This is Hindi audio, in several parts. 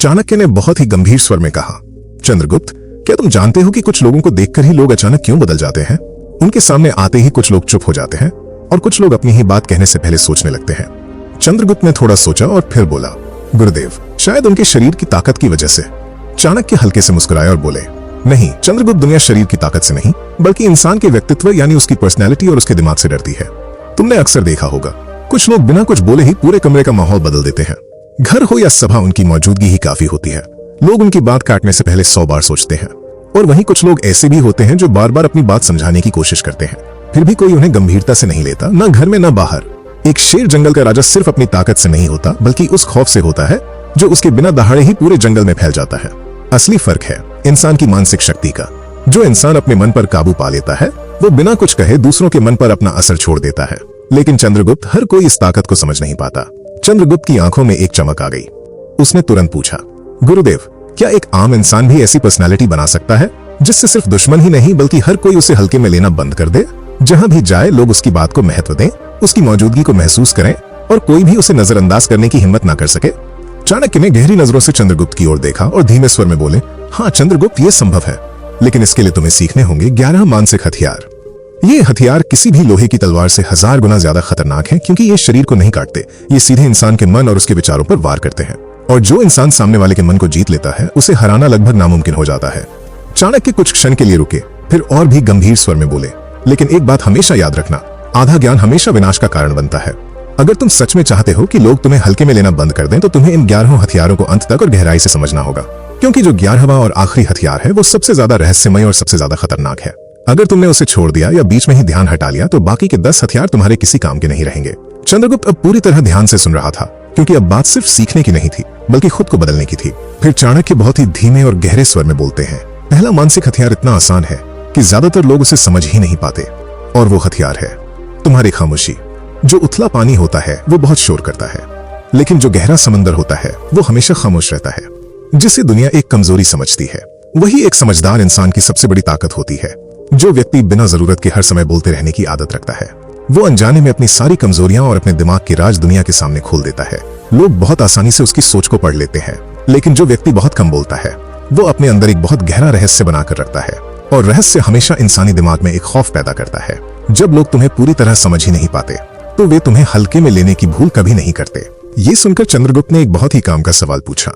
चाणक्य ने बहुत ही गंभीर स्वर में कहा, चंद्रगुप्त, क्या तुम जानते हो कि कुछ लोगों को देखकर ही लोग अचानक क्यों बदल जाते हैं? उनके सामने आते ही कुछ लोग चुप हो जाते हैं और कुछ लोग अपनी ही बात कहने से पहले सोचने लगते हैं। चंद्रगुप्त ने थोड़ा सोचा और फिर बोला, गुरुदेव, शायद उनके शरीर की ताकत की वजह से। चाणक्य हल्के से मुस्कुराए और बोले, नहीं चंद्रगुप्त, दुनिया शरीर की ताकत से नहीं बल्कि इंसान के व्यक्तित्व यानी उसकी पर्सनैलिटी और उसके दिमाग से डरती है। तुमने अक्सर देखा होगा, कुछ लोग बिना कुछ बोले ही पूरे कमरे का माहौल बदल देते हैं। घर हो या सभा, उनकी मौजूदगी ही काफी होती है। लोग उनकी बात काटने से पहले 100 बार सोचते हैं। और वहीं कुछ लोग ऐसे भी होते हैं जो बार बार अपनी बात समझाने की कोशिश करते हैं, फिर भी कोई उन्हें गंभीरता से नहीं लेता, न घर में न बाहर। एक शेर जंगल का राजा सिर्फ अपनी ताकत से नहीं होता बल्कि उस खौफ से होता है जो उसके बिना दहाड़े ही पूरे जंगल में फैल जाता है। असली फर्क है इंसान की मानसिक शक्ति का। जो इंसान अपने मन पर काबू पा लेता है वो बिना कुछ कहे दूसरों के मन पर अपना असर छोड़ देता है। लेकिन चंद्रगुप्त, हर कोई इस ताकत को समझ नहीं पाता। चंद्रगुप्त की आंखों में एक चमक आ गई। उसने तुरंत पूछा, गुरुदेव, क्या एक आम इंसान भी ऐसी पर्सनालिटी बना सकता है जिससे सिर्फ दुश्मन ही नहीं बल्कि हर कोई उसे हल्के में लेना बंद कर दे? जहां भी जाए लोग उसकी बात को महत्व दें, उसकी मौजूदगी को महसूस करें और कोई भी उसे नजरअंदाज करने की हिम्मत ना कर सके। चाणक्य ने गहरी नजरों से चंद्रगुप्त की ओर देखा और धीमे स्वर में बोले, हाँ चंद्रगुप्त, ये संभव है, लेकिन इसके लिए तुम्हें सीखने होंगे 11 मानसिक हथियार। ये हथियार किसी भी लोहे की तलवार से 1000 गुना ज्यादा खतरनाक हैं, क्योंकि ये शरीर को नहीं काटते, ये सीधे इंसान के मन और उसके विचारों पर वार करते हैं। और जो इंसान सामने वाले के मन को जीत लेता है उसे हराना लगभग नामुमकिन हो जाता है। चाणक्य कुछ क्षण के लिए रुके, फिर और भी गंभीर स्वर में बोले, लेकिन एक बात हमेशा याद रखना, आधा ज्ञान हमेशा विनाश का कारण बनता है। अगर तुम सच में चाहते हो कि लोग तुम्हें हल्के में लेना बंद कर दें तो तुम्हें इन 11 हथियारों को अंत तक और गहराई से समझना होगा, क्योंकि जो 11वां और आखिरी हथियार है वो सबसे ज्यादा रहस्यमय और सबसे ज्यादा खतरनाक है। अगर तुमने उसे छोड़ दिया या बीच में ही ध्यान हटा लिया तो बाकी के 10 हथियार तुम्हारे किसी काम के नहीं रहेंगे। चंद्रगुप्त अब पूरी तरह ध्यान से सुन रहा था, क्योंकि अब बात सिर्फ सीखने की नहीं थी बल्कि खुद को बदलने की थी। फिर चाणक्य बहुत ही धीमे और गहरे स्वर में बोलते हैं, पहला मानसिक हथियार इतना आसान है कि ज्यादातर लोग उसे समझ ही नहीं पाते, और वो हथियार है तुम्हारी खामोशी। जो उथला पानी होता है वो बहुत शोर करता है, लेकिन जो गहरा समंदर होता है वो हमेशा खामोश रहता है। जिसे दुनिया एक कमजोरी समझती है वही एक समझदार इंसान की सबसे बड़ी ताकत होती है। जो व्यक्ति बिना जरूरत के हर समय बोलते रहने की आदत रखता है वो अनजाने में अपनी सारी कमजोरियां और अपने दिमाग की राज दुनिया के सामने खोल देता है। लोग बहुत आसानी से उसकी सोच को पढ़ लेते हैं, लेकिन जो व्यक्ति बहुत कम बोलता है वो अपने अंदर एक बहुत गहरा रहस्य बनाकर रखता है, और रहस्य हमेशा इंसानी दिमाग में एक खौफ पैदा करता है। जब लोग तुम्हें पूरी तरह समझ ही नहीं पाते तो वे तुम्हें हल्के में लेने की भूल कभी नहीं करते। ये सुनकर चंद्रगुप्त ने एक बहुत ही काम का सवाल पूछा,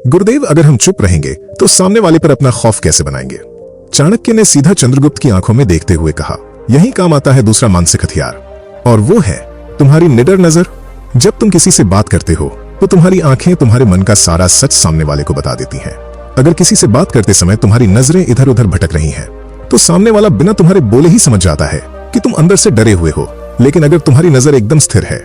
गुरुदेव, अगर हम चुप रहेंगे तो सामने वाले पर अपना खौफ कैसे बनाएंगे? चाणक्य ने सीधा चंद्रगुप्त की आंखों में देखते हुए कहा, यही काम आता है दूसरा मानसिक हथियार, और वो है तुम्हारी निडर नजर। जब तुम किसी से बात करते हो तो तुम्हारी आंखें तुम्हारे मन का सारा सच सामने वाले को बता देती हैं। अगर किसी से बात करते समय तुम्हारी नजरें इधर उधर भटक रही हैं, तो सामने वाला बिना तुम्हारे बोले ही समझ जाता है कि तुम अंदर से डरे हुए हो। लेकिन अगर तुम्हारी नजर एकदम स्थिर है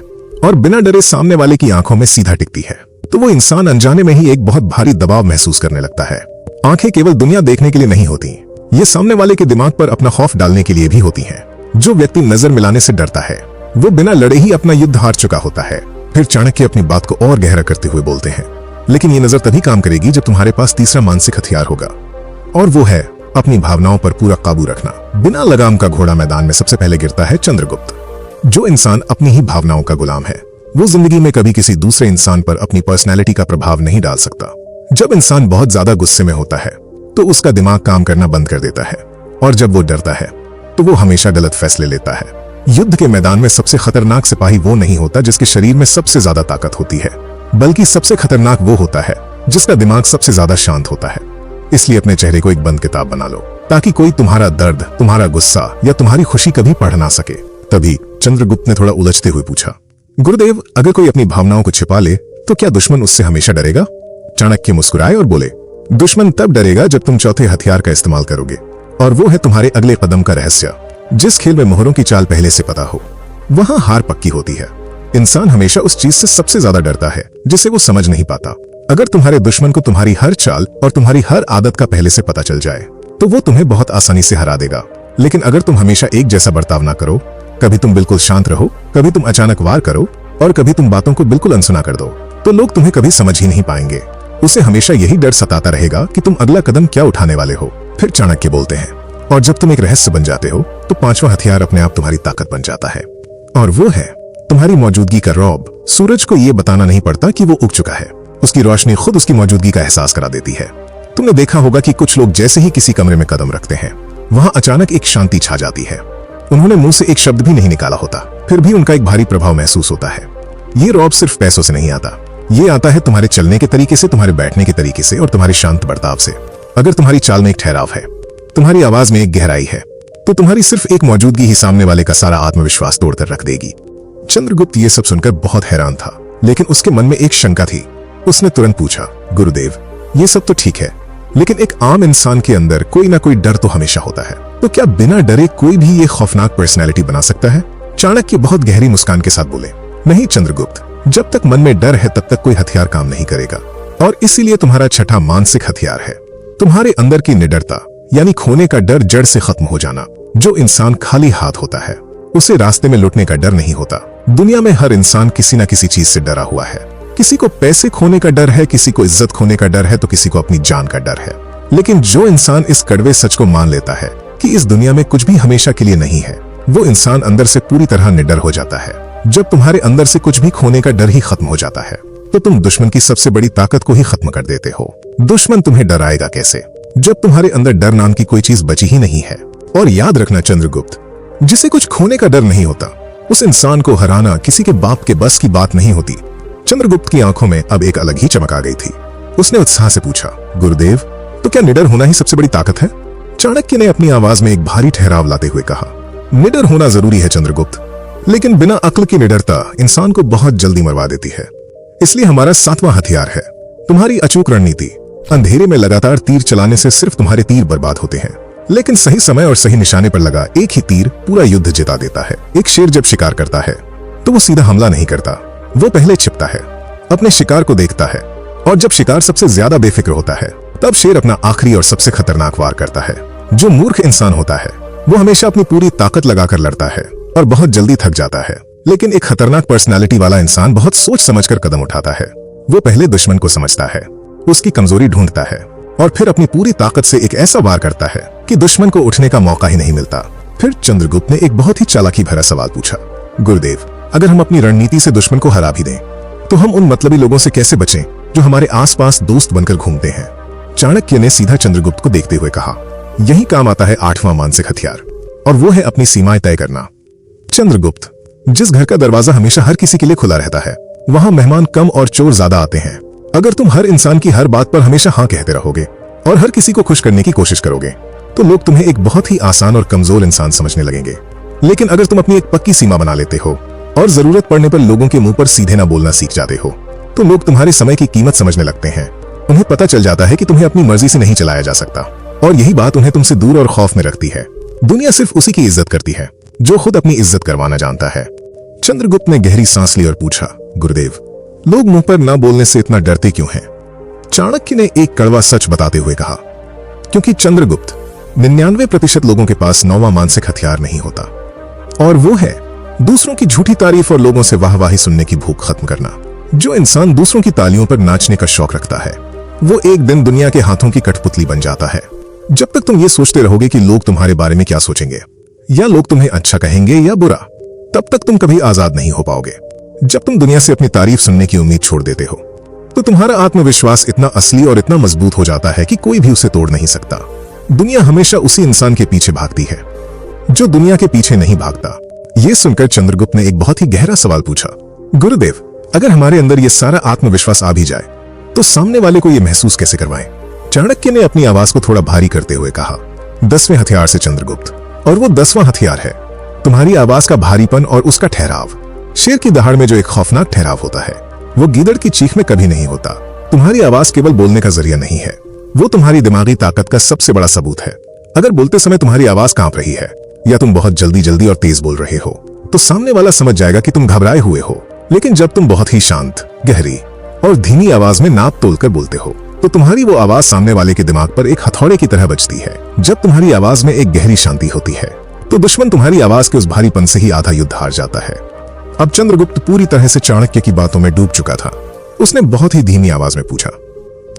और बिना डरे सामने वाले की आंखों में सीधा टिकती है, तो वो इंसान अनजाने में ही एक बहुत भारी दबाव महसूस करने लगता है। आंखें केवल दुनिया देखने के लिए नहीं होती, ये सामने वाले के दिमाग पर अपना खौफ डालने के लिए भी होती हैं। जो व्यक्ति नजर मिलाने से डरता है वो बिना लड़े ही अपना युद्ध हार चुका होता है। फिर चाणक्य अपनी बात को और गहरा करते हुए बोलते हैं, लेकिन ये नजर तभी काम करेगी जब तुम्हारे पास तीसरा मानसिक हथियार होगा, और वो है अपनी भावनाओं पर पूरा काबू रखना। बिना लगाम का घोड़ा मैदान में सबसे पहले गिरता है चंद्रगुप्त। जो इंसान अपनी ही भावनाओं का गुलाम है वो जिंदगी में कभी किसी दूसरे इंसान पर अपनी पर्सनैलिटी का प्रभाव नहीं डाल सकता। जब इंसान बहुत ज्यादा गुस्से में होता है तो उसका दिमाग काम करना बंद कर देता है, और जब वो डरता है तो वो हमेशा गलत फैसले लेता है। युद्ध के मैदान में सबसे खतरनाक सिपाही वो नहीं होता जिसके शरीर में सबसे ज्यादा ताकत होती है, बल्कि सबसे खतरनाक वो होता है जिसका दिमाग सबसे ज्यादा शांत होता है। इसलिए अपने चेहरे को एक बंद किताब बना लो, ताकि कोई तुम्हारा दर्द, तुम्हारा गुस्सा या तुम्हारी खुशी कभी पढ़ ना सके। तभी चंद्रगुप्त ने थोड़ा उलझते हुए पूछा, गुरुदेव, अगर कोई अपनी भावनाओं को छिपा ले तो क्या दुश्मन उससे हमेशा डरेगा? चाणक्य मुस्कुराए और बोले, दुश्मन तब डरेगा जब तुम चौथे हथियार का इस्तेमाल करोगे, और वो है तुम्हारे अगले कदम का रहस्य। जिस खेल में मोहरों की चाल पहले से पता हो वहां हार पक्की होती है। इंसान हमेशा उस चीज से सबसे ज्यादा डरता है जिसे वो समझ नहीं पाता। अगर तुम्हारे दुश्मन को तुम्हारी हर चाल और तुम्हारी हर आदत का पहले से पता चल जाए तो वो तुम्हें बहुत आसानी से हरा देगा। लेकिन अगर तुम हमेशा एक जैसा बर्ताव ना करो, कभी तुम बिल्कुल शांत रहो, कभी तुम अचानक वार करो, और कभी तुम बातों को बिल्कुल अनसुना कर दो, तो लोग तुम्हें कभी समझ ही नहीं पाएंगे। उसे हमेशा यही डर सताता रहेगा कि तुम अगला कदम क्या उठाने वाले हो। फिर चाणक्य बोलते हैं, और जब तुम एक रहस्य बन जाते हो तो पांचवा हथियार अपने आप तुम्हारी ताकत बन जाता है, और वो है तुम्हारी मौजूदगी का रौब। सूरज को ये बताना नहीं पड़ता कि वो उग चुका है, उसकी रोशनी खुद उसकी मौजूदगी का एहसास करा देती है। तुमने देखा होगा कि कुछ लोग जैसे ही किसी कमरे में कदम रखते हैं, वहां अचानक एक शांति छा जाती है। उन्होंने मुंह से एक शब्द भी नहीं निकाला होता, फिर भी उनका एक भारी प्रभाव महसूस होता है। ये रौब सिर्फ पैसों से नहीं आता, ये आता है तुम्हारे चलने के तरीके से, तुम्हारे बैठने के तरीके से और तुम्हारे शांत बर्ताव से। अगर तुम्हारी चाल में एक ठहराव है, तुम्हारी आवाज में एक गहराई है, तो तुम्हारी सिर्फ एक मौजूदगी ही सामने वाले का सारा आत्मविश्वास तोड़कर रख देगी। चंद्रगुप्त ये सब सुनकर बहुत हैरान था, लेकिन उसके मन में एक शंका थी। उसने तुरंत पूछा, गुरुदेव, ये सब तो ठीक है, लेकिन एक आम इंसान के अंदर कोई ना कोई डर तो हमेशा होता है, तो क्या बिना डरे कोई भी ये खौफनाक पर्सनैलिटी बना सकता है? चाणक्य बहुत गहरी मुस्कान के साथ बोले, नहीं चंद्रगुप्त, जब तक मन में डर है तब तक कोई हथियार काम नहीं करेगा, और इसीलिए तुम्हारा छठा मानसिक हथियार है, तुम्हारे अंदर की निडरता, यानी खोने का डर, जड़ से खत्म हो जाना। जो इंसान खाली हाथ होता है, उसे रास्ते में लुटने का डर नहीं होता। दुनिया में हर इंसान किसी न किसी चीज से डरा हुआ है। किसी को पैसे खोने का डर है, किसी को इज्जत खोने का डर है, तो किसी को अपनी जान का डर है। लेकिन जो इंसान इस कड़वे सच को मान लेता है कि इस दुनिया में कुछ भी हमेशा के लिए नहीं है, वो इंसान अंदर से पूरी तरह निडर हो जाता है। जब तुम्हारे अंदर से कुछ भी खोने का डर ही खत्म हो जाता है, तो तुम दुश्मन की सबसे बड़ी ताकत को ही खत्म कर देते हो। दुश्मन तुम्हें डराएगा कैसे, जब तुम्हारे अंदर डर नाम की कोई चीज बची ही नहीं है। और याद रखना चंद्रगुप्त, जिसे कुछ खोने का डर नहीं होता, उस इंसान को हराना किसी के बाप के बस की बात नहीं होती। चंद्रगुप्त की आंखों में अब एक अलग ही चमक आ गई थी। उसने उत्साह से पूछा, गुरुदेव, तो क्या निडर होना ही सबसे बड़ी ताकत है? चाणक्य ने अपनी आवाज में एक भारी ठहराव लाते हुए कहा, निडर होना जरूरी है चंद्रगुप्त, लेकिन बिना अक्ल की निडरता इंसान को बहुत जल्दी मरवा देती है। इसलिए हमारा सातवां हथियार है तुम्हारी अचूक रणनीति। अंधेरे में लगातार तीर चलाने से सिर्फ तुम्हारे तीर बर्बाद होते हैं, लेकिन सही समय और सही निशाने पर लगा एक ही तीर पूरा युद्ध जिता देता है। एक शेर जब शिकार करता है तो वो सीधा हमला नहीं करता, वो पहले छिपता है, अपने शिकार को देखता है, और जब शिकार सबसे ज्यादा बेफिक्र होता है, तब शेर अपना आखिरी और सबसे खतरनाक वार करता है। जो मूर्ख इंसान होता है, वो हमेशा अपनी पूरी ताकत लगाकर लड़ता है और बहुत जल्दी थक जाता है। लेकिन एक खतरनाक पर्सनालिटी वाला इंसान बहुत सोच समझकर कदम उठाता है। वो पहले दुश्मन को समझता है, उसकी कमजोरी ढूंढता है, और फिर अपनी पूरी ताकत से एक ऐसा वार करता है कि दुश्मन को उठने का मौका ही नहीं मिलता। फिर चंद्रगुप्त ने एक बहुत ही चालाकी भरा सवाल पूछा, गुरुदेव, अगर हम अपनी रणनीति से दुश्मन को हरा भी दें, तो हम उन मतलबी लोगों से कैसे बचें जो हमारे आसपास दोस्त बनकर घूमते हैं? चाणक्य ने सीधा चंद्रगुप्त को देखते हुए कहा, यही काम आता है आठवां मानसिक हथियार, और वो है अपनी सीमाएं तय करना। चंद्रगुप्त, जिस घर का दरवाजा हमेशा हर किसी के लिए खुला रहता है, वहां मेहमान कम और चोर ज्यादा आते हैं। अगर तुम हर इंसान की हर बात पर हमेशा हाँ कहते रहोगे और हर किसी को खुश करने की कोशिश करोगे, तो लोग तुम्हें एक बहुत ही आसान और कमजोर इंसान समझने लगेंगे। लेकिन अगर तुम अपनी एक पक्की सीमा बना लेते हो और जरूरत पड़ने पर लोगों के मुंह पर सीधे ना बोलना सीख जाते हो, तो लोग तुम्हारे समय की कीमत समझने लगते हैं। उन्हें पता चल जाता है कि तुम्हें अपनी मर्जी से नहीं चलाया जा सकता, और यही बात उन्हें तुमसे दूर और खौफ में रखती है। दुनिया सिर्फ उसी की इज्जत करती है जो खुद अपनी इज्जत करवाना जानता है। चंद्रगुप्त ने गहरी सांस ली और पूछा, गुरुदेव, लोग मुंह पर ना बोलने से इतना डरते क्यों हैं? चाणक्य ने एक कड़वा सच बताते हुए कहा, क्योंकि चंद्रगुप्त, 99% लोगों के पास 9वां मानसिक हथियार नहीं होता, और वो है दूसरों की झूठी तारीफ और लोगों से वाहवाही सुनने की भूख खत्म करना। जो इंसान दूसरों की तालियों पर नाचने का शौक रखता है, वो एक दिन दुनिया के हाथों की कठपुतली बन जाता है। जब तक तुम ये सोचते रहोगे कि लोग तुम्हारे बारे में क्या सोचेंगे, या लोग तुम्हें अच्छा कहेंगे या बुरा, तब तक तुम कभी आजाद नहीं हो पाओगे। जब तुम दुनिया से अपनी तारीफ सुनने की उम्मीद छोड़ देते हो, तो तुम्हारा आत्मविश्वास इतना असली और इतना मजबूत हो जाता है कि कोई भी उसे तोड़ नहीं सकता। दुनिया हमेशा उसी इंसान के पीछे भागती है जो दुनिया के पीछे नहीं भागता। यह सुनकर चंद्रगुप्त ने एक बहुत ही गहरा सवाल पूछा, गुरुदेव, अगर हमारे अंदर यह सारा आत्मविश्वास आ भी जाए, तो सामने वाले को यह महसूस कैसे करवाएं? चाणक्य ने अपनी आवाज को थोड़ा भारी करते हुए कहा, 10वें हथियार से चंद्रगुप्त, और वो 10वां हथियार है तुम्हारी आवाज का भारीपन और उसका ठहराव। शेर की दहाड़ में जो एक खौफनाक ठहराव होता है, वो गीदड़ की चीख में कभी नहीं होता। तुम्हारी आवाज केवल बोलने का जरिया नहीं है, वो तुम्हारी दिमागी ताकत का सबसे बड़ा सबूत है। अगर बोलते समय तुम्हारी आवाज कांप रही है, या तुम बहुत जल्दी जल्दी और तेज बोल रहे हो, तो सामने वाला समझ जाएगा कि तुम घबराए हुए हो। लेकिन जब तुम बहुत ही शांत, गहरी और धीमी आवाज में नाप तोलकर बोलते हो, तो तुम्हारी वो आवाज सामने वाले के दिमाग पर एक हथौड़े की तरह बजती है। जब तुम्हारी आवाज में एक गहरी शांति होती है, तो दुश्मन तुम्हारी आवाज के उस भारीपन से ही आधा युद्ध हार जाता है। अब चंद्रगुप्त पूरी तरह से चाणक्य की बातों में डूब चुका था। उसने बहुत ही धीमी आवाज में पूछा,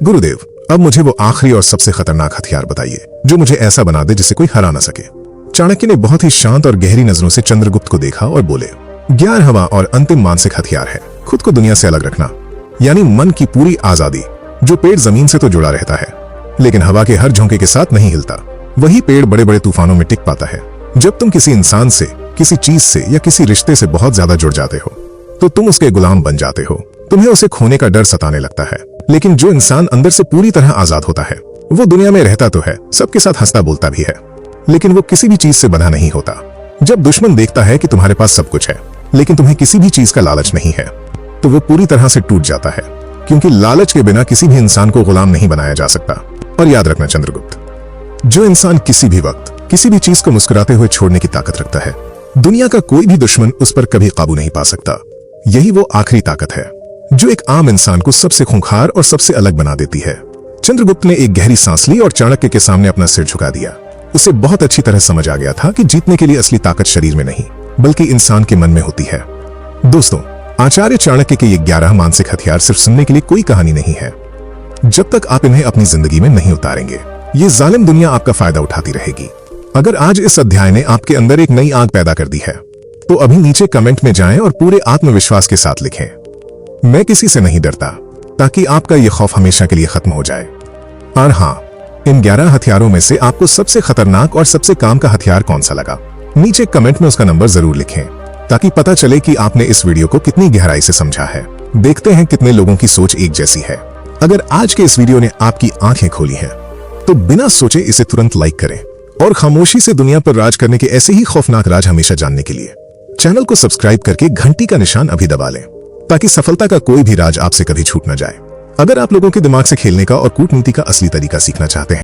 गुरुदेव, अब मुझे वो आखिरी और सबसे खतरनाक हथियार बताइए जो मुझे ऐसा बना दे जिसे कोई हरा ना सके। चाणक्य ने बहुत ही शांत और गहरी नजरों से चंद्रगुप्त को देखा और बोले, 11वां और अंतिम मानसिक हथियार है खुद को दुनिया से अलग रखना। यानी मन की पूरी आजादी। जो पेड़ जमीन से तो जुड़ा रहता है, लेकिन हवा के हर झोंके के साथ नहीं हिलता, वही पेड़ बड़े बड़े तूफानों में टिक पाता है। जब तुम किसी इंसान से, किसी चीज से या किसी रिश्ते से बहुत ज्यादा जुड़ जाते हो, तो तुम उसके गुलाम बन जाते हो। तुम्हें उसे खोने का डर सताने लगता है। लेकिन जो इंसान अंदर से पूरी तरह आजाद होता है, वो दुनिया में रहता तो है, सबके साथ हंसता बोलता भी है, लेकिन वो किसी भी चीज से बंधा नहीं होता। जब दुश्मन देखता है कि तुम्हारे पास सब कुछ है, लेकिन तुम्हें किसी भी चीज का लालच नहीं है, तो वो पूरी तरह से टूट जाता है, क्योंकि लालच के बिना किसी भी इंसान को गुलाम नहीं बनाया जा सकता। और याद रखना चंद्रगुप्त, जो इंसान किसी भी वक्त किसी भी चीज को मुस्कुराते हुए छोड़ने की ताकत रखता है, दुनिया का कोई भी दुश्मन उस पर कभी काबू नहीं पा सकता। यही वो आखिरी ताकत है जो एक आम इंसान को सबसे खूंखार और सबसे अलग बना देती है। चंद्रगुप्त ने एक गहरी सांस ली और चाणक्य के सामने अपना सिर झुका दिया। उसे बहुत अच्छी तरह समझ आ गया था कि जीतने के लिए असली ताकत शरीर में नहीं, बल्कि इंसान के मन में होती है। दोस्तों, आचार्य चाणक्य के ये 11 मानसिक हथियार सिर्फ सुनने के लिए कोई कहानी नहीं है। जब तक आप इन्हें अपनी जिंदगी में नहीं उतारेंगे, ये जालिम दुनिया आपका फायदा उठाती रहेगी। अगर आज इस अध्याय ने आपके अंदर एक नई आग पैदा कर दी है, तो अभी नीचे कमेंट में जाएं और पूरे आत्मविश्वास के साथ लिखें, मैं किसी से नहीं डरता, ताकि आपका यह खौफ हमेशा के लिए खत्म हो जाए। और हाँ, इन 11 हथियारों में से आपको सबसे खतरनाक और सबसे काम का हथियार कौन सा लगा? नीचे कमेंट में उसका नंबर जरूर लिखें, ताकि पता चले कि आपने इस वीडियो को कितनी गहराई से समझा है। देखते हैं कितने लोगों की सोच एक जैसी है। अगर आज के इस वीडियो ने आपकी आंखें खोली हैं, तो बिना सोचे इसे तुरंत लाइक करें और खामोशी से दुनिया पर राज करने के ऐसे ही खौफनाक राज हमेशा जानने के लिए चैनल को सब्सक्राइब करके घंटी का निशान अभी दबा लें, ताकि सफलता का कोई भी राज आपसे कभी छूट न जाए। अगर आप लोगों के दिमाग से खेलने का और कूटनीति का असली तरीका सीखना चाहते हैं